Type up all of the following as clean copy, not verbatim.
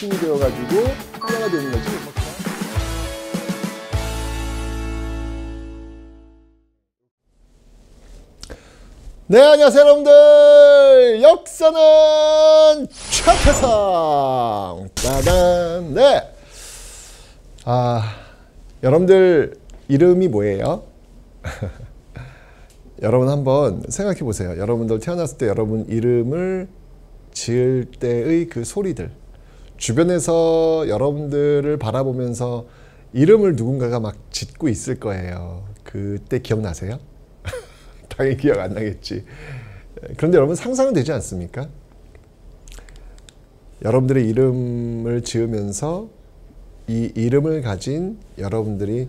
힘이 되어가지고 하나가 되는 거지. 네, 안녕하세요 여러분들. 역사는 최태성. 따단. 네. 여러분들 이름이 뭐예요? 여러분 한번 생각해 보세요. 여러분들 태어났을 때 여러분 이름을 지을 때의 그 소리들, 주변에서 여러분들을 바라보면서 이름을 누군가가 막 짓고 있을 거예요. 그때 기억나세요? 당연히 기억 안 나겠지. 그런데 여러분 상상은 되지 않습니까? 여러분들의 이름을 지으면서 이 이름을 가진 여러분들이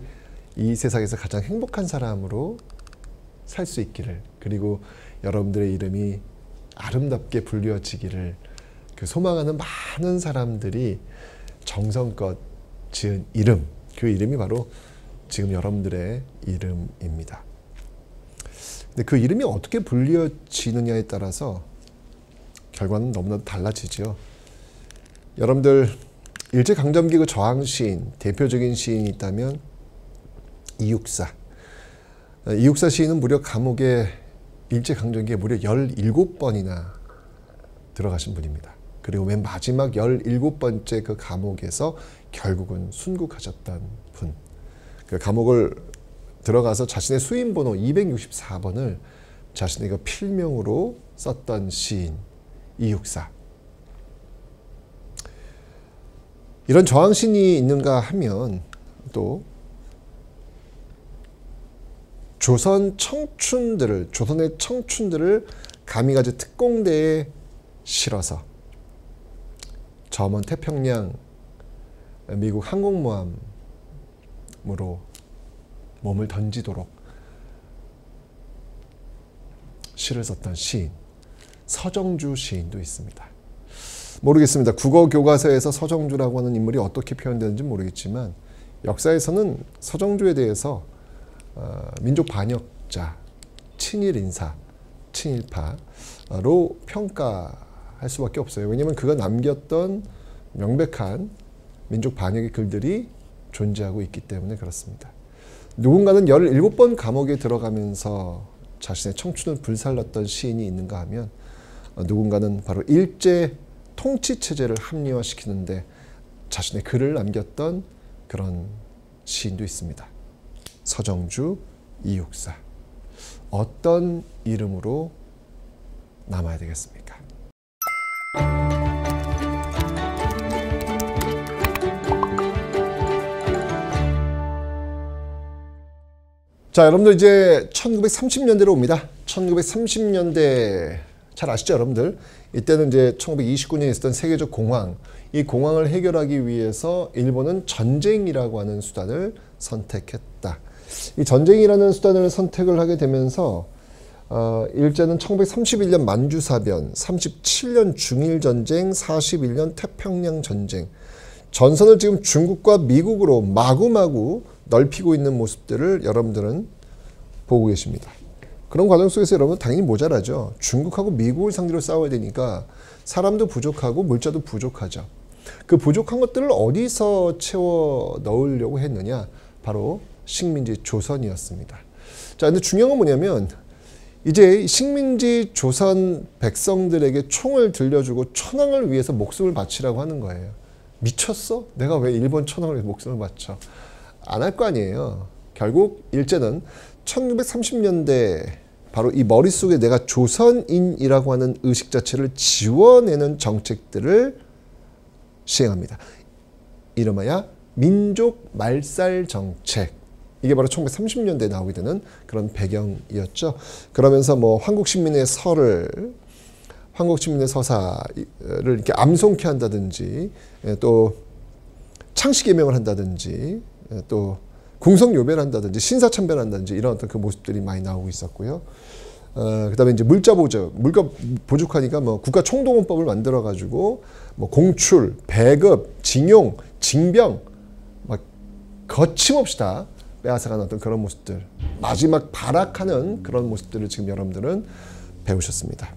이 세상에서 가장 행복한 사람으로 살 수 있기를, 그리고 여러분들의 이름이 아름답게 불려지기를 그 소망하는 많은 사람들이 정성껏 지은 이름, 그 이름이 바로 지금 여러분들의 이름입니다. 근데 그 이름이 어떻게 불려지느냐에 따라서 결과는 너무나도 달라지죠. 여러분들 일제강점기 그 저항시인, 대표적인 시인이 있다면 이육사. 이육사 시인은 무려 감옥에 일제강점기에 무려 17번이나 들어가신 분입니다. 그리고 맨 마지막 17번째 그 감옥에서 결국은 순국하셨던 분. 그 감옥을 들어가서 자신의 수임번호 264번을 자신의 그 필명으로 썼던 시인 이육사. 이런 저항신이 있는가 하면 또 조선의 청춘들을 가미가제 특공대에 실어서 저 먼 태평양 미국 항공모함으로 몸을 던지도록 시를 썼던 시인 서정주 시인도 있습니다. 모르겠습니다. 국어 교과서에서 서정주라고 하는 인물이 어떻게 표현되는지 모르겠지만 역사에서는 서정주에 대해서 민족 반역자, 친일 인사, 친일파로 평가할 수밖에 없어요. 왜냐하면 그가 남겼던 명백한 민족 반역의 글들이 존재하고 있기 때문에 그렇습니다. 누군가는 17번 감옥에 들어가면서 자신의 청춘을 불살랐던 시인이 있는가 하면 누군가는 바로 일제 통치체제를 합리화시키는데 자신의 글을 남겼던 그런 시인도 있습니다. 서정주, 이육사. 어떤 이름으로 남아야 되겠습니까? 자, 여러분들 이제 1930년대로 옵니다. 1930년대 잘 아시죠, 여러분들? 이때는 이제 1929년에 있었던 세계적 공황, 이 공황을 해결하기 위해서 일본은 전쟁이라고 하는 수단을 선택했다. 이 전쟁이라는 수단을 선택을 하게 되면서 일제는 1931년 만주사변, 37년 중일전쟁, 41년 태평양전쟁, 전선을 지금 중국과 미국으로 마구마구 넓히고 있는 모습들을 여러분들은 보고 계십니다. 그런 과정 속에서 여러분 당연히 모자라죠. 중국하고 미국을 상대로 싸워야 되니까 사람도 부족하고 물자도 부족하죠. 그 부족한 것들을 어디서 채워 넣으려고 했느냐? 바로 식민지 조선이었습니다. 자, 근데 중요한 건 뭐냐면 이제 식민지 조선 백성들에게 총을 들려주고 천황을 위해서 목숨을 바치라고 하는 거예요. 미쳤어? 내가 왜 일본 천황을 위해서 목숨을 바쳐? 안 할 거 아니에요. 결국 일제는 1930년대 바로 이 머릿속에 내가 조선인이라고 하는 의식 자체를 지워내는 정책들을 시행합니다. 이름하여 민족 말살 정책. 이게 바로 1930년대에 나오게 되는 그런 배경이었죠. 그러면서 뭐 한국신민의 서사를 이렇게 암송케 한다든지, 또 창씨개명을 한다든지, 또 궁성요배를 한다든지, 신사참배를 한다든지 이런 어떤 그 모습들이 많이 나오고 있었고요. 그다음에 이제 물가 부족하니까 뭐 국가총동원법을 만들어 가지고 뭐 공출, 배급, 징용, 징병 막 거침없이 다 빼앗아가는 어떤 그런 모습들, 마지막 발악하는 그런 모습들을 지금 여러분들은 배우셨습니다.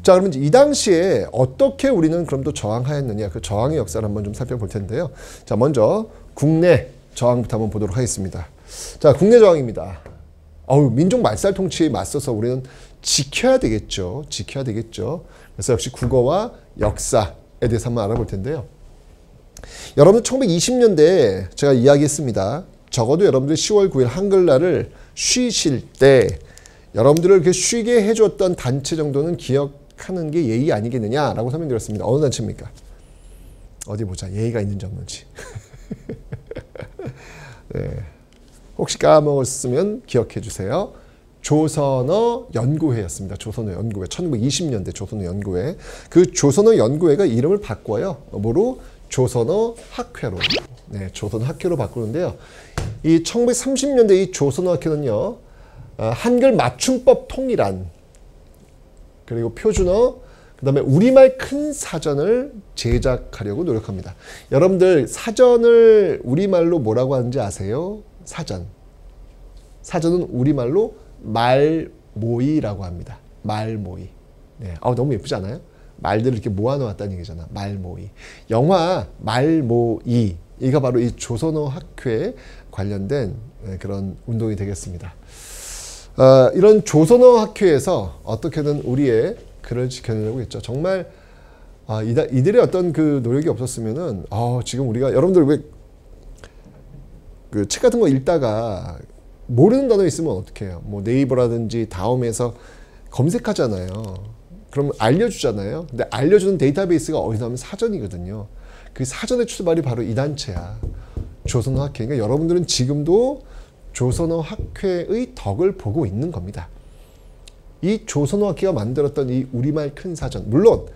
자, 그러면 이제 이 당시에 어떻게 우리는 그럼 또 저항하였느냐, 그 저항의 역사를 한번 좀 살펴볼 텐데요. 자, 먼저 국내 저항부터 한번 보도록 하겠습니다. 자, 국내 저항입니다. 민족 말살 통치에 맞서서 우리는 지켜야 되겠죠. 지켜야 되겠죠. 그래서 역시 국어와 역사에 대해서 한번 알아볼 텐데요. 여러분 1920년대에 제가 이야기했습니다. 적어도 여러분들 10월 9일 한글날을 쉬실 때 여러분들을 이렇게 쉬게 해줬던 단체 정도는 기억하는 게 예의 아니겠느냐라고 설명드렸습니다. 어느 단체입니까? 어디 보자. 예의가 있는지 없는지. 네. 혹시 까먹었으면 기억해 주세요. 조선어 연구회였습니다. 조선어 연구회. 1920년대 조선어 연구회. 그 조선어 연구회가 이름을 바꿔요. 뭐로? 조선어 학회로. 네, 조선어 학회로 바꾸는데요. 이 1930년대 이 조선어 학회는요. 한글 맞춤법 통일안, 그리고 표준어, 그 다음에 우리말 큰 사전을 제작하려고 노력합니다. 여러분들 사전을 우리말로 뭐라고 하는지 아세요? 사전. 사전은 우리말로 말모이라고 합니다. 말모이. 네. 너무 예쁘지 않아요? 말들을 이렇게 모아놓았다는 얘기잖아. 말모이. 영화 말모이. 이가 바로 이 조선어 학회에 관련된 그런 운동이 되겠습니다. 이런 조선어 학회에서 어떻게든 우리의 글을 지켜내려고 했죠. 정말 이들의 어떤 그 노력이 없었으면은 지금 우리가 여러분들 왜 그 책 같은 거 읽다가 모르는 단어 있으면 어떻게 해요? 뭐 네이버라든지 다음에서 검색하잖아요. 그럼 알려주잖아요. 근데 알려주는 데이터베이스가 어디서 하면 사전이거든요. 그 사전의 출발이 바로 이 단체야. 조선어 학회. 그러니까 여러분들은 지금도 조선어 학회의 덕을 보고 있는 겁니다. 이 조선어 학회가 만들었던 이 우리말 큰 사전. 물론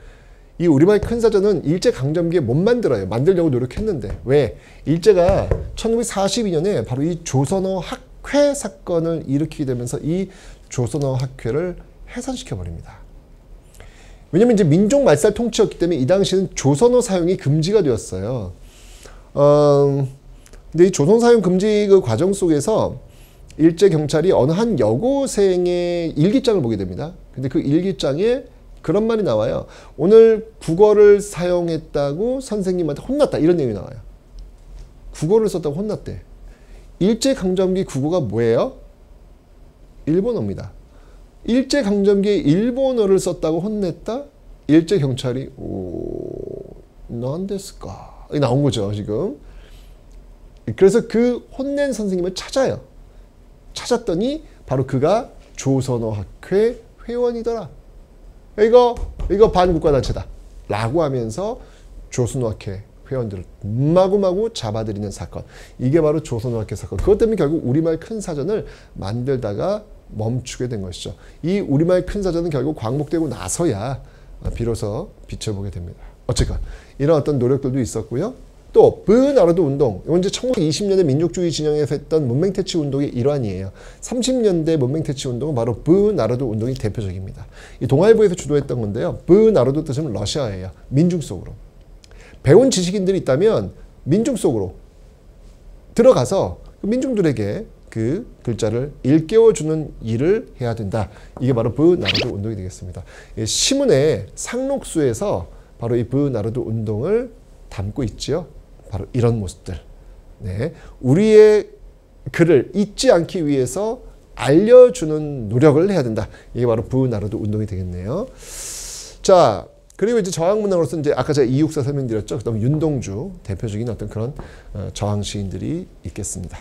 이 우리말 큰 사전은 일제강점기에 못 만들어요. 만들려고 노력했는데. 왜? 일제가 1942년에 바로 이 조선어 학회 사건을 일으키게 되면서 이 조선어 학회를 해산시켜버립니다. 왜냐면 이제 민족 말살 통치였기 때문에 이 당시에는 조선어 사용이 금지가 되었어요. 근데 이 조선 사용 금지 그 과정 속에서 일제 경찰이 어느 한 여고생의 일기장을 보게 됩니다. 근데 그 일기장에 그런 말이 나와요. 오늘 국어를 사용했다고 선생님한테 혼났다. 이런 내용이 나와요. 국어를 썼다고 혼났대. 일제강점기 국어가 뭐예요? 일본어입니다. 일제강점기에 일본어를 썼다고 혼냈다? 일제경찰이 난데스까? 나온 거죠, 지금. 그래서 그 혼낸 선생님을 찾아요. 찾았더니 바로 그가 조선어 학회 회원이더라. 이거 반국가단체다. 라고 하면서 조선어 학회 회원들을 마구마구 잡아들이는 사건. 이게 바로 조선어 학회 사건. 그것 때문에 결국 우리말 큰 사전을 만들다가 멈추게 된 것이죠. 이 우리말 큰 사전은 결국 광복되고 나서야 비로소 빛을 보게 됩니다. 어쨌건 이런 어떤 노력들도 있었고요. 또 브나르도 운동, 이건 이제 1920년대 민족주의 진영에서 했던 문맹퇴치 운동의 일환이에요. 30년대 문맹퇴치 운동은 바로 브나르도 운동이 대표적입니다. 이 동아일보에서 주도했던 건데요. 브나르도 뜻은 러시아예요. 민중 속으로. 배운 지식인들이 있다면 민중 속으로 들어가서 민중들에게 그 글자를 일깨워주는 일을 해야 된다. 이게 바로 브나르도 운동이 되겠습니다. 시문의 상록수에서 바로 이 브나르도 운동을 담고 있지요. 바로 이런 모습들. 네. 우리의 글을 잊지 않기 위해서 알려주는 노력을 해야 된다. 이게 바로 브나르도 운동이 되겠네요. 자, 그리고 이제 저항 문학으로서 이제 아까 제가 이육사 설명드렸죠. 그다음 윤동주 대표적인 어떤 그런 저항 시인들이 있겠습니다.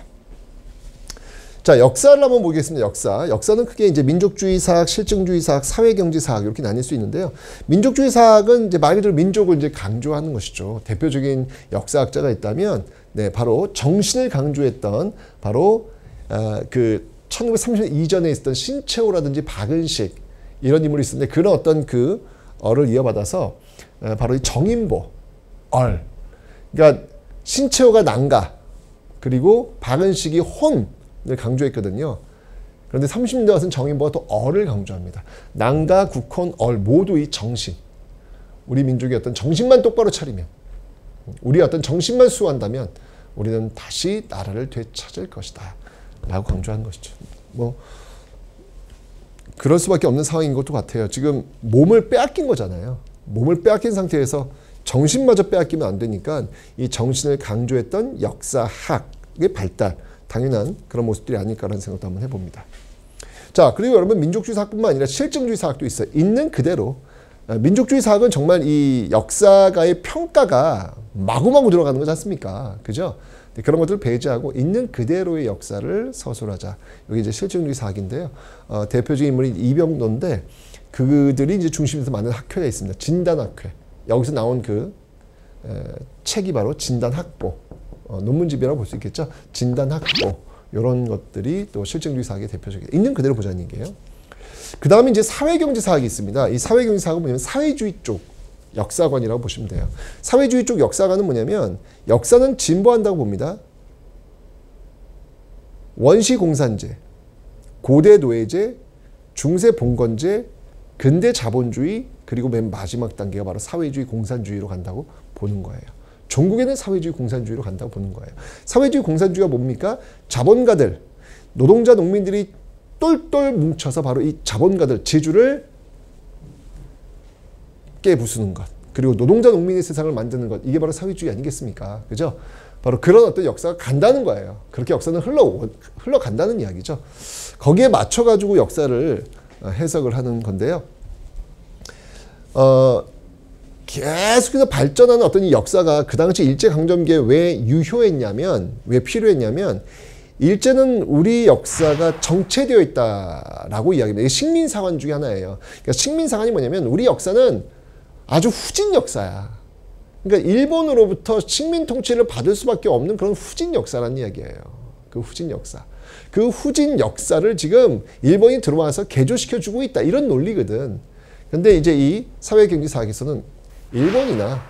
자, 역사를 한번 보겠습니다. 역사는 크게 이제 민족주의 사학, 실증주의 사학, 사회경제 사학 이렇게 나뉠 수 있는데요. 민족주의 사학은 이제 말 그대로 민족을 이제 강조하는 것이죠. 대표적인 역사학자가 있다면, 네, 바로 정신을 강조했던 바로 그 1930년 이전에 있었던 신채호라든지 박은식 이런 인물이 있었는데 그런 어떤 그 얼을 이어받아서 바로 이 정인보 얼. 그러니까 신채호가 난가 그리고 박은식이 혼. 을 강조했거든요. 그런데 30년대 와서는 정인보가 또 얼을 강조합니다. 난가, 국혼, 얼 모두 이 정신. 우리 민족의 어떤 정신만 똑바로 차리면, 우리 어떤 정신만 수호한다면 우리는 다시 나라를 되찾을 것이다. 라고 강조한 것이죠. 뭐 그럴 수밖에 없는 상황인 것도 같아요. 지금 몸을 빼앗긴 거잖아요. 몸을 빼앗긴 상태에서 정신마저 빼앗기면 안 되니까 이 정신을 강조했던 역사학의 발달, 당연한 그런 모습들이 아닐까라는 생각도 한번 해봅니다. 자, 그리고 여러분 민족주의 사학뿐만 아니라 실증주의 사학도 있어요. 있는 그대로. 민족주의 사학은 정말 이 역사가의 평가가 마구마구 들어가는 거지 않습니까? 그죠? 그런 것들을 배제하고 있는 그대로의 역사를 서술하자. 여기 이제 실증주의 사학인데요. 대표적인 인물이 이병도인데 그들이 이제 중심에서 만든 학회가 있습니다. 진단학회. 여기서 나온 그 책이 바로 진단학보. 논문집이라고 볼 수 있겠죠. 진단학보. 이런 것들이 또 실증주의 사학의 대표적이에요. 있는 그대로 보자는 얘기예요. 그 다음에 이제 사회경제 사학이 있습니다. 이 사회경제 사학은 뭐냐면 사회주의 쪽 역사관이라고 보시면 돼요. 사회주의 쪽 역사관은 뭐냐면 역사는 진보한다고 봅니다. 원시 공산제, 고대 노예제, 중세 봉건제, 근대 자본주의, 그리고 맨 마지막 단계가 바로 사회주의 공산주의로 간다고 보는 거예요. 종국에는 사회주의 공산주의로 간다고 보는 거예요. 사회주의 공산주의가 뭡니까? 자본가들, 노동자 농민들이 똘똘 뭉쳐서 바로 이 자본가들, 재주를 깨부수는 것, 그리고 노동자 농민의 세상을 만드는 것, 이게 바로 사회주의 아니겠습니까? 그죠? 바로 그런 어떤 역사가 간다는 거예요. 그렇게 역사는 흘러간다는 이야기죠. 거기에 맞춰가지고 역사를 해석을 하는 건데요. 계속해서 발전하는 어떤 이 역사가 그 당시 일제강점기에 왜 유효했냐면, 왜 필요했냐면, 일제는 우리 역사가 정체되어 있다라고 이야기합니다. 이게 식민사관 중에 하나예요. 그러니까 식민사관이 뭐냐면 우리 역사는 아주 후진 역사야. 그러니까 일본으로부터 식민 통치를 받을 수밖에 없는 그런 후진 역사라는 이야기예요. 그 후진 역사. 그 후진 역사를 지금 일본이 들어와서 개조시켜주고 있다. 이런 논리거든. 근데 이제 이 사회경제사학에서는 일본이나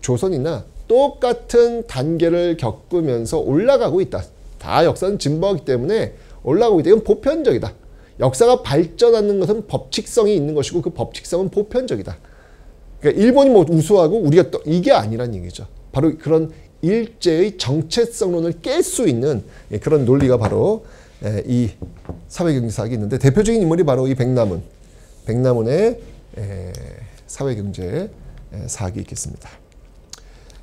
조선이나 똑같은 단계를 겪으면서 올라가고 있다. 다 역사는 진보하기 때문에 올라가고 있다. 이건 보편적이다. 역사가 발전하는 것은 법칙성이 있는 것이고 그 법칙성은 보편적이다. 그러니까 일본이 뭐 우수하고 우리가 또 이게 아니란 얘기죠. 바로 그런 일제의 정체성론을 깰 수 있는 그런 논리가 바로 이 사회경제사학이 있는데 대표적인 인물이 바로 이 백남훈. 백남훈의 사회경제 사학이 있겠습니다.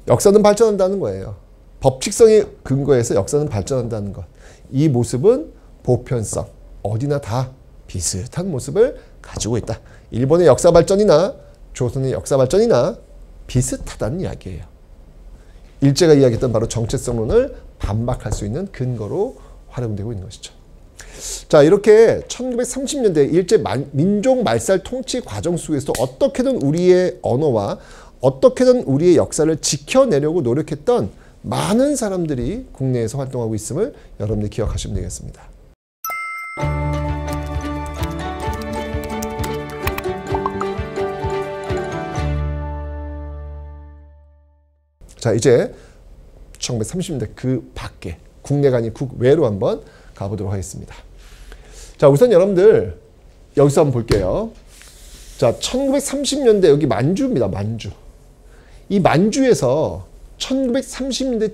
역사는 발전한다는 거예요. 법칙성에 근거해서 역사는 발전한다는 것. 이 모습은 보편성, 어디나 다 비슷한 모습을 가지고 있다. 일본의 역사 발전이나 조선의 역사 발전이나 비슷하다는 이야기예요. 일제가 이야기했던 바로 정체성론을 반박할 수 있는 근거로 활용되고 있는 것이죠. 자, 이렇게 1930년대 일제 민족 말살 통치 과정 속에서도 어떻게든 우리의 언어와 어떻게든 우리의 역사를 지켜내려고 노력했던 많은 사람들이 국내에서 활동하고 있음을 여러분들이 기억하시면 되겠습니다. 자, 이제 1930년대 그 밖에, 국내가 아닌 국외로 한번 가보도록 하겠습니다. 자, 우선 여러분들 여기서 한번 볼게요. 자, 1930년대 여기 만주입니다. 만주. 이 만주에서 1930년대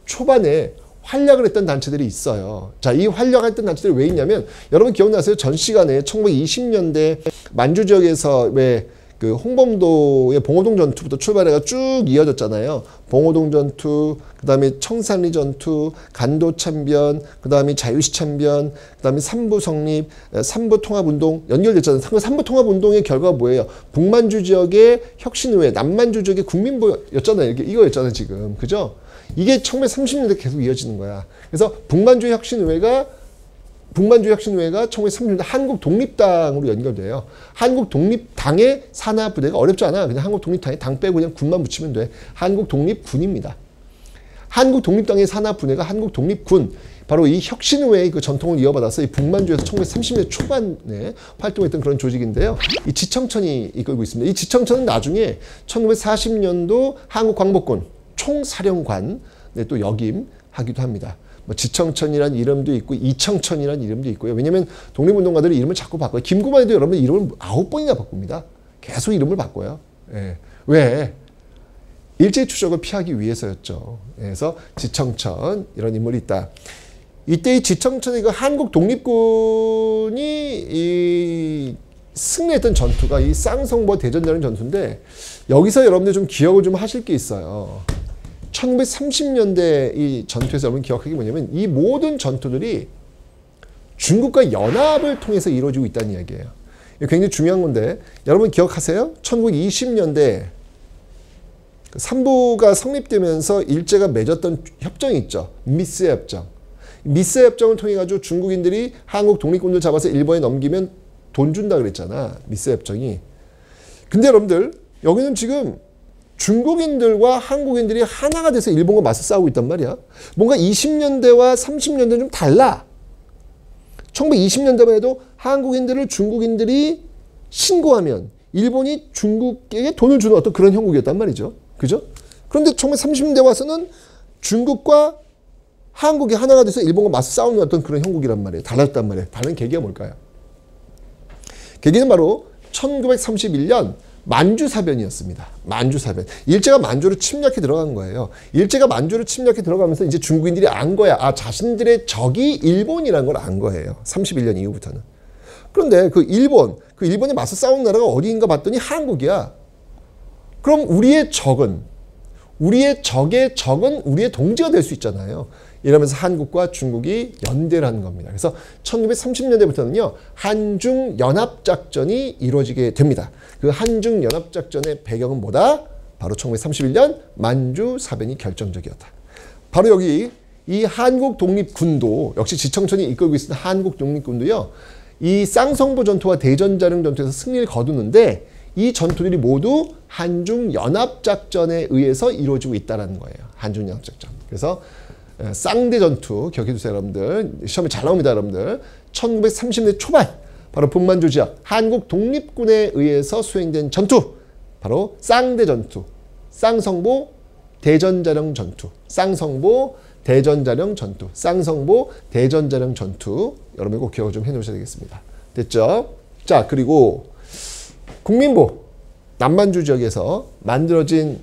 초반에 활약을 했던 단체들이 있어요. 자, 이 활약했던 단체들이 왜 있냐면 여러분 기억나세요? 전 시간에 1920년대 만주 지역에서 왜 그 홍범도의 봉오동 전투부터 출발해가 쭉 이어졌잖아요. 봉오동 전투, 그 다음에 청산리 전투, 간도 참변, 그 다음에 자유시 참변, 그 다음에 삼부 성립, 삼부 통합운동 연결됐잖아요. 삼부 통합운동의 결과가 뭐예요? 북만주 지역의 혁신의회, 남만주 지역의 국민보였잖아요. 이거였잖아요, 지금. 그죠? 이게 1930년대 계속 이어지는 거야. 그래서 북만주 혁신의회가 1930년대 한국 독립당으로 연결돼요. 한국 독립당의 산하 부대가 어렵지 않아. 그냥 한국 독립당에 당 빼고 그냥 군만 붙이면 돼. 한국 독립군입니다. 한국 독립당의 산하 부대가 한국 독립군. 바로 이 혁신의회의 그 전통을 이어받아서 이 북만주에서 1930년대 초반에 활동했던 그런 조직인데요. 이 지청천이 이끌고 있습니다. 이 지청천은 나중에 1940년도 한국광복군 총사령관에 또 역임하기도 합니다. 뭐 지청천이라는 이름도 있고 이청천이라는 이름도 있고요. 왜냐하면 독립운동가들이 이름을 자꾸 바꿔요. 김구만 해도 여러분 이름을 9번이나 바꿉니다. 계속 이름을 바꿔요. 예. 왜? 일제 추적을 피하기 위해서였죠. 그래서 지청천 이런 인물이 있다. 이때 이 지청천의 그 한국 독립군이 승리했던 전투가 이 쌍성보 대전이라는 전투인데, 여기서 여러분들 좀 기억을 좀 하실 게 있어요. 1930년대 이 전투에서 여러분 기억하기 뭐냐면, 이 모든 전투들이 중국과 연합을 통해서 이루어지고 있다는 이야기예요. 굉장히 중요한 건데, 여러분 기억하세요? 1920년대 삼부가 성립되면서 일제가 맺었던 협정이 있죠. 미스 협정. 미스 협정을 통해 가지고 중국인들이 한국 독립군들 잡아서 일본에 넘기면 돈 준다 그랬잖아. 미스 협정이. 근데 여러분들 여기는 지금 중국인들과 한국인들이 하나가 돼서 일본과 맞서 싸우고 있단 말이야. 뭔가 20년대와 30년대는 좀 달라. 1920년대만 해도 한국인들을 중국인들이 신고하면 일본이 중국에게 돈을 주는 어떤 그런 형국이었단 말이죠. 그죠? 그런데 1930년대 와서는 중국과 한국이 하나가 돼서 일본과 맞서 싸우는 어떤 그런 형국이란 말이에요. 달랐단 말이에요. 다른 계기가 뭘까요? 계기는 바로 1931년 만주사변이었습니다. 만주사변. 일제가 만주를 침략해 들어간 거예요. 일제가 만주를 침략해 들어가면서 이제 중국인들이 안 거야. 아, 자신들의 적이 일본이라는 걸 안 거예요. 31년 이후부터는. 그런데 그 일본에 맞서 싸우는 나라가 어디인가 봤더니 한국이야. 그럼 우리의 적의 적은 우리의 동지가 될 수 있잖아요. 이러면서 한국과 중국이 연대를 하는 겁니다. 그래서 1930년대부터는요, 한중연합작전이 이루어지게 됩니다. 그 한중연합작전의 배경은 뭐다? 바로 1931년 만주사변이 결정적이었다. 바로 여기 이 한국독립군도, 역시 지청천이 이끌고 있었던 한국독립군도요, 이 쌍성보 전투와 대전자령 전투에서 승리를 거두는데, 이 전투들이 모두 한중연합작전에 의해서 이루어지고 있다는 거예요. 한중연합작전. 그래서 쌍대전투 기억해주세요, 여러분들. 시험에 잘 나옵니다, 여러분들. 1930년대 초반, 바로 북만주 지역 한국 독립군에 의해서 수행된 전투, 바로 쌍대전투, 쌍성보 대전자령 전투, 쌍성보 대전자령 전투, 쌍성보 대전자령 전투. 여러분 꼭 기억을 좀 해놓으셔야 되겠습니다. 됐죠? 자, 그리고 국민보 남만주 지역에서 만들어진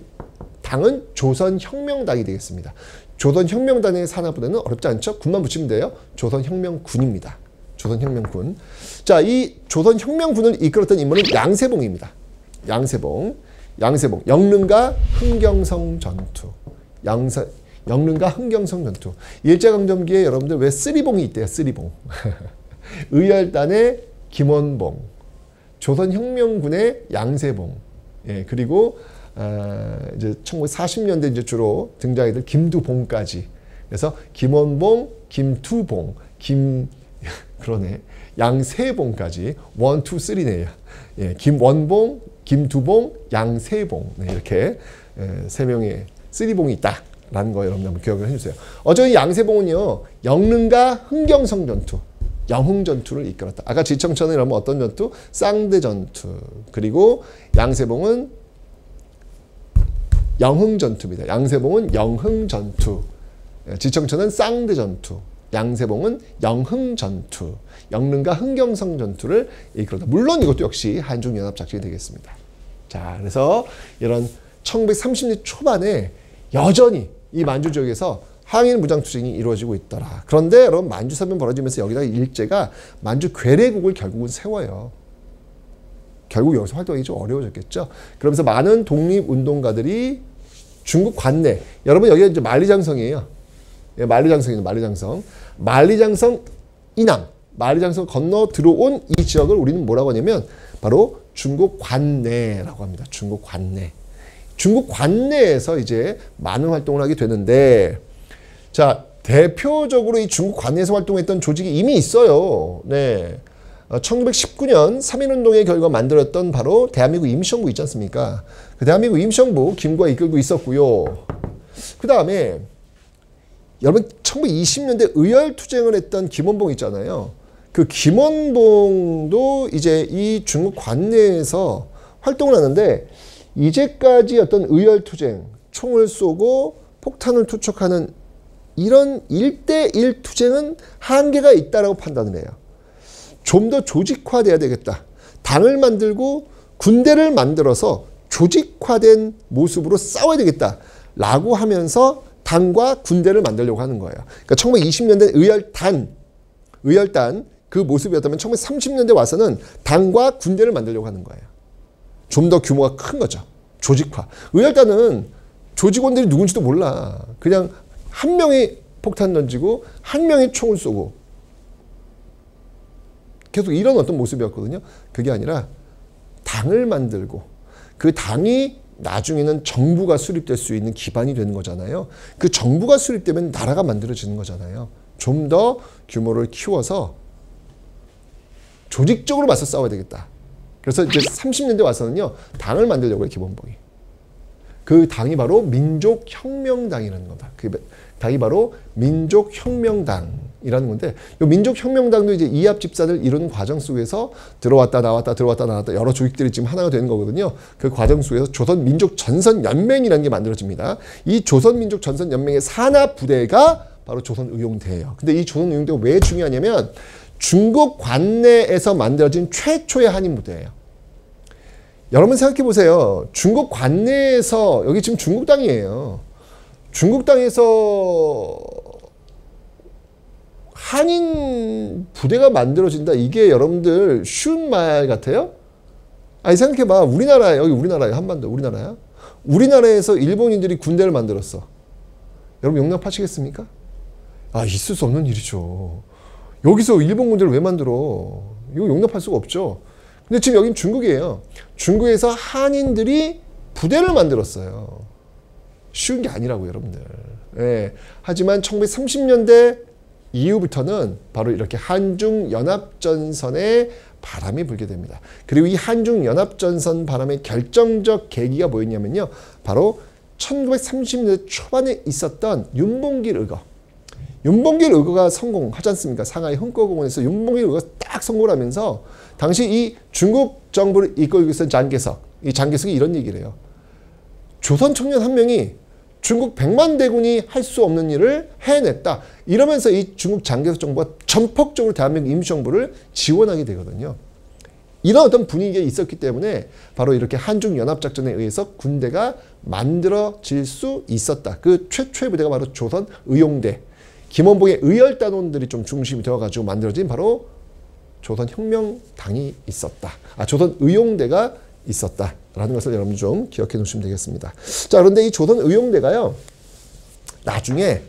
당은 조선혁명당이 되겠습니다. 조선혁명당의 산하부대는 어렵지 않죠? 군만 붙이면 돼요. 조선혁명군입니다. 조선혁명군. 자, 이 조선혁명군을 이끌었던 인물은 양세봉입니다. 양세봉. 영릉과 흥경성 전투. 영릉과 흥경성 전투. 일제강점기에 여러분들 왜 쓰리봉이 있대요? 쓰리봉. 의열단의 김원봉, 조선혁명군의 양세봉, 예, 그리고 이제 1940년대 이제 주로 등장하게 김두봉까지. 그래서 김원봉, 김투봉, 그러네. 양세봉까지 1, 2, 3네요. 예, 김원봉, 김두봉, 양세봉. 네, 이렇게 세 명의 쓰리봉이 있다라는 거 여러분 한번 기억을 해주세요. 어쩌면 양세봉은요, 영릉과 흥경성 전투, 영흥전투를 이끌었다. 아까 지청천은 이러면 어떤 전투? 쌍대전투. 그리고 양세봉은 영흥전투입니다. 양세봉은 영흥전투. 지청천은 쌍대전투. 양세봉은 영흥전투. 영릉과 흥경성 전투를 이끌었다. 물론 이것도 역시 한중연합작전이 되겠습니다. 자, 그래서 이런 1930년 초반에 여전히 이 만주 지역에서 항일 무장투쟁이 이루어지고 있더라. 그런데 여러분 만주사변 벌어지면서 여기다가 일제가 만주 괴뢰국을 결국은 세워요. 결국 여기서 활동이 좀 어려워졌겠죠. 그러면서 많은 독립운동가들이 중국 관내, 여러분 여기가 이제 만리장성이에요. 예, 만리장성이죠. 만리장성 이남, 만리장성 건너 들어온 이 지역을 우리는 뭐라고 하냐면 바로 중국 관내라고 합니다. 중국 관내. 중국 관내에서 이제 많은 활동을 하게 되는데, 자, 대표적으로 이 중국 관내에서 활동했던 조직이 이미 있어요. 네. 1919년 3.1운동의 결과 만들었던 바로 대한민국 임시정부 있지 않습니까? 그 대한민국 임시정부 김구가 이끌고 있었고요. 그 다음에 여러분 1920년대 의열투쟁을 했던 김원봉 있잖아요. 그 김원봉도 이제 이 중국 관내에서 활동을 하는데, 이제까지 어떤 의열투쟁, 총을 쏘고 폭탄을 투척하는 이런 1대1 투쟁은 한계가 있다라고 판단을 해요. 좀 더 조직화돼야 되겠다. 당을 만들고 군대를 만들어서 조직화된 모습으로 싸워야 되겠다라고 하면서 당과 군대를 만들려고 하는 거예요. 그러니까 1920년대 의열단 그 모습이었다면 1930년대 와서는 당과 군대를 만들려고 하는 거예요. 좀 더 규모가 큰 거죠. 조직화. 의열단은 조직원들이 누군지도 몰라. 그냥 한 명이 폭탄 던지고 한 명이 총을 쏘고 계속 이런 어떤 모습이었거든요. 그게 아니라 당을 만들고 그 당이 나중에는 정부가 수립될 수 있는 기반이 되는 거잖아요. 그 정부가 수립되면 나라가 만들어지는 거잖아요. 좀 더 규모를 키워서 조직적으로 맞서 싸워야 되겠다. 그래서 이제 30년대 와서는요, 당을 만들려고 해요, 기본봉이. 그 당이 바로 민족혁명당이라는 겁니다. 그 당이 바로 민족혁명당이라는 건데, 이 민족혁명당도 이제 이합 집산을 이루는 과정 속에서 들어왔다 나왔다 여러 조직들이 지금 하나가 되는 거거든요. 그 과정 속에서 조선민족전선연맹이라는 게 만들어집니다. 이 조선민족전선연맹의 산하 부대가 바로 조선의용대예요. 근데 이 조선의용대가 왜 중요하냐면 중국 관내에서 만들어진 최초의 한인 부대예요. 여러분 생각해 보세요. 중국 관내에서, 여기 지금 중국 땅이에요. 중국 땅에서 한인 부대가 만들어진다. 이게 여러분들 쉬운 말 같아요? 아니 생각해 봐. 우리나라에, 여기 우리나라에 한반도 우리나라야. 우리나라에서 일본인들이 군대를 만들었어. 여러분 용납하시겠습니까? 아, 있을 수 없는 일이죠. 여기서 일본 군대를 왜 만들어? 이거 용납할 수가 없죠. 근데 지금 여긴 중국이에요. 중국에서 한인들이 부대를 만들었어요. 쉬운 게 아니라고요, 여러분들. 예. 하지만 1930년대 이후부터는 바로 이렇게 한중연합전선의 바람이 불게 됩니다. 그리고 이 한중연합전선 바람의 결정적 계기가 뭐였냐면요. 바로 1930년대 초반에 있었던 윤봉길 의거. 윤봉길 의거가 성공하지 않습니까? 상하이 흥꺼공원에서 윤봉길 의거가 딱 성공을 하면서 당시 이 중국 정부를 이끌고 있었던 장개석, 이 장개석이 이런 얘기를 해요. 조선 청년 한 명이 중국 100만 대군이 할 수 없는 일을 해냈다. 이러면서 이 중국 장개석 정부가 전폭적으로 대한민국 임시정부를 지원하게 되거든요. 이런 어떤 분위기가 있었기 때문에 바로 이렇게 한중연합작전에 의해서 군대가 만들어질 수 있었다. 그 최초의 부대가 바로 조선의용대. 김원봉의 의열단원들이 좀 중심이 되어가지고 만들어진 바로 조선혁명당이 있었다. 조선의용대가 있었다라는 것을 여러분 좀 기억해 놓으시면 되겠습니다. 자, 그런데 이 조선의용대가요, 나중에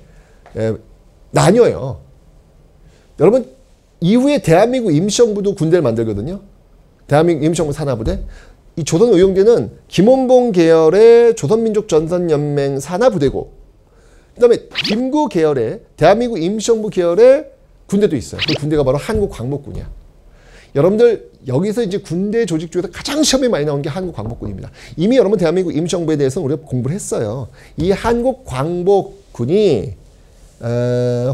나뉘어요. 여러분, 이후에 대한민국 임시정부도 군대를 만들거든요. 대한민국 임시정부 산하부대. 이 조선의용대는 김원봉 계열의 조선민족전선연맹 산하부대고, 그 다음에 김구 계열의 대한민국 임시정부 계열의 군대도 있어요. 그 군대가 바로 한국광복군이야. 여러분들 여기서 이제 군대 조직 중에서 가장 시험에 많이 나온 게 한국광복군입니다. 이미 여러분 대한민국 임시정부에 대해서는 우리가 공부를 했어요. 이 한국광복군이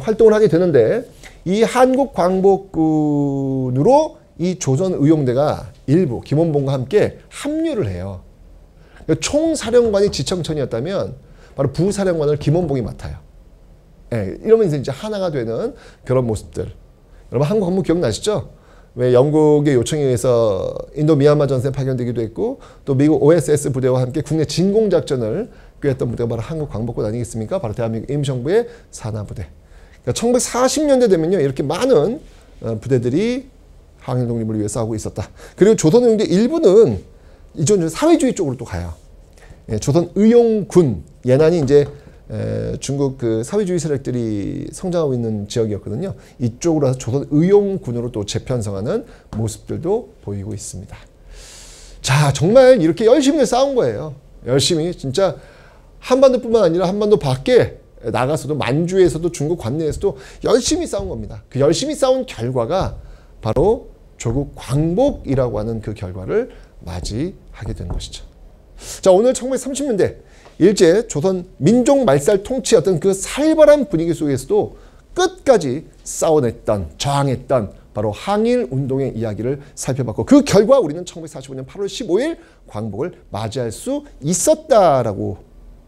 활동을 하게 되는데, 이 한국광복군으로 이 조선의용대가 일부 김원봉과 함께 합류를 해요. 총사령관이 지청천이었다면 바로 부사령관을 김원봉이 맡아요. 예, 이러면서 이제 하나가 되는 그런 모습들. 여러분 한국항모 기억나시죠? 왜 영국의 요청에 의해서 인도 미얀마 전선에 파견되기도 했고, 또 미국 OSS 부대와 함께 국내 진공작전을 꾀했던 부대가 바로 한국광복군 아니겠습니까? 바로 대한민국 임시정부의 산하부대. 그러니까 1940년대 되면요, 이렇게 많은 부대들이 항일 독립을 위해 싸우고 있었다. 그리고 조선의용대 일부는 이전 사회주의 쪽으로 또 가요. 예, 조선의용군, 예난이 이제 중국 그 사회주의 세력들이 성장하고 있는 지역이었거든요. 이쪽으로 해서 조선의용군으로 또 재편성하는 모습들도 보이고 있습니다. 자, 정말 이렇게 열심히 싸운 거예요. 열심히 진짜 한반도뿐만 아니라 한반도 밖에 나가서도, 만주에서도, 중국 관내에서도 열심히 싸운 겁니다. 그 열심히 싸운 결과가 바로 조국 광복이라고 하는 그 결과를 맞이하게 된 것이죠. 자, 오늘 1930년대 일제 조선 민족 말살 통치였던 그 살벌한 분위기 속에서도 끝까지 싸워냈던, 저항했던 바로 항일 운동의 이야기를 살펴봤고, 그 결과 우리는 1945년 8월 15일 광복을 맞이할 수 있었다라고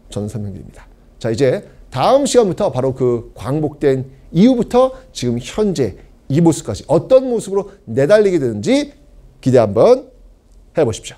저는 설명드립니다. 자, 이제 다음 시간부터 바로 그 광복된 이후부터 지금 현재 이 모습까지 어떤 모습으로 내달리게 되는지 기대 한번 해보십시오.